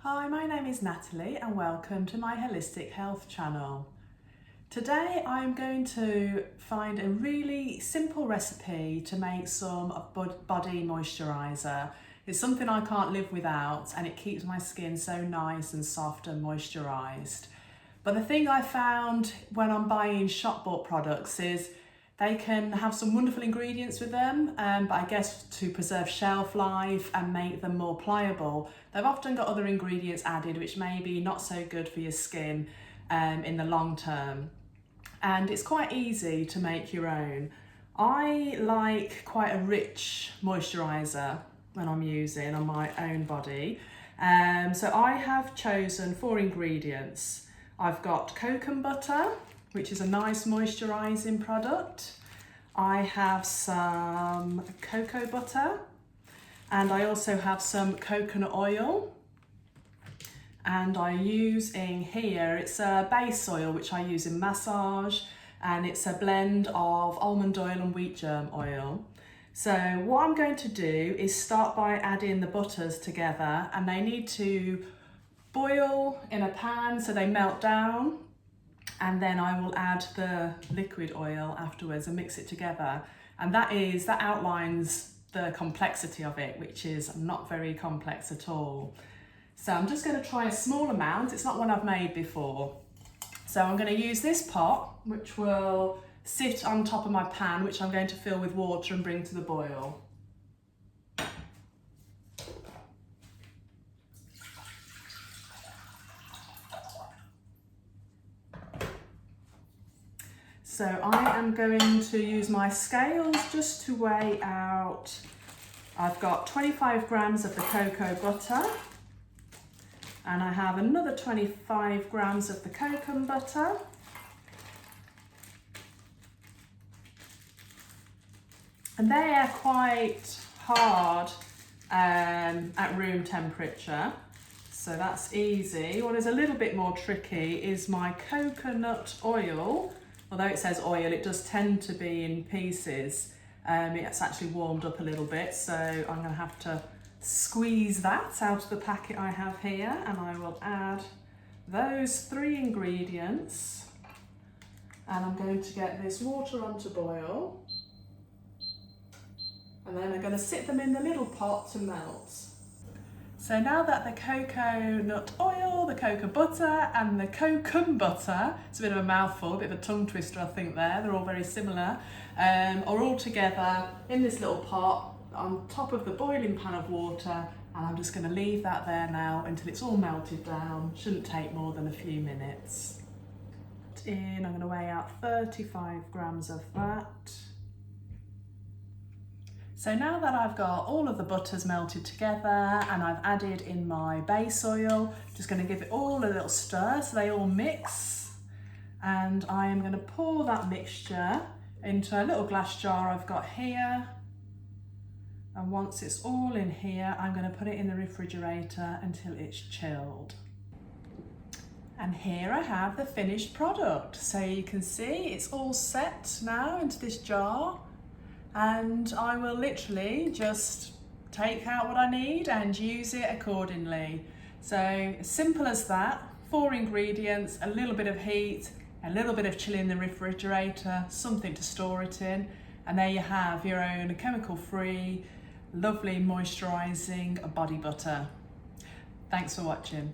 Hi, my name is Natalie and welcome to my Holistic Health channel. Today I'm going to find a really simple recipe to make some body moisturiser. It's something I can't live without and it keeps my skin so nice and soft and moisturised. But the thing I found when I'm buying shop bought products is they can have some wonderful ingredients with them, but I guess to preserve shelf life and make them more pliable, they've often got other ingredients added which may be not so good for your skin in the long term. And it's quite easy to make your own. I like quite a rich moisturiser when I'm using on my own body. So I have chosen 4 ingredients. I've got Kokum butter, which is a nice moisturising product. I have some cocoa butter and I also have some coconut oil. And I'm using here, it's a base oil which I use in massage, and it's a blend of almond oil and wheatgerm oil. So what I'm going to do is start by adding the butters together, and they need to boil in a pan so they melt down. And then I will add the liquid oil afterwards and mix it together. And that outlines the complexity of it, which is not very complex at all. So I'm just going to try a small amount. It's not one I've made before. So I'm going to use this pot, which will sit on top of my pan, which I'm going to fill with water and bring to the boil. So I am going to use my scales just to weigh out. I've got 25 grams of the cocoa butter, and I have another 25 grams of the Kokum butter. And they are quite hard at room temperature, so that's easy. What is a little bit more tricky is my coconut oil. Although it says oil, it does tend to be in pieces. It's actually warmed up a little bit, so I'm going to have to squeeze that out of the packet I have here, and I will add those 3 ingredients, and I'm going to get this water on to boil, and then I'm going to sit them in the little pot to melt. So now that the coconut oil, the cocoa butter and the Kokum butter, it's a bit of a mouthful, a bit of a tongue twister I think there, they're all very similar, are all together in this little pot on top of the boiling pan of water, and I'm just going to leave that there now until it's all melted down. Shouldn't take more than a few minutes. I'm going to weigh out 35 grams of that. So now that I've got all of the butters melted together and I've added in my base oil, just going to give it all a little stir so they all mix. And I am going to pour that mixture into a little glass jar I've got here. And once it's all in here, I'm going to put it in the refrigerator until it's chilled. And here I have the finished product. So you can see it's all set now into this jar. And I will literally just take out what I need and use it accordingly. So simple as that, 4 ingredients, a little bit of heat, a little bit of chill in the refrigerator, something to store it in, and there you have your own chemical-free, lovely moisturising body butter. Thanks for watching.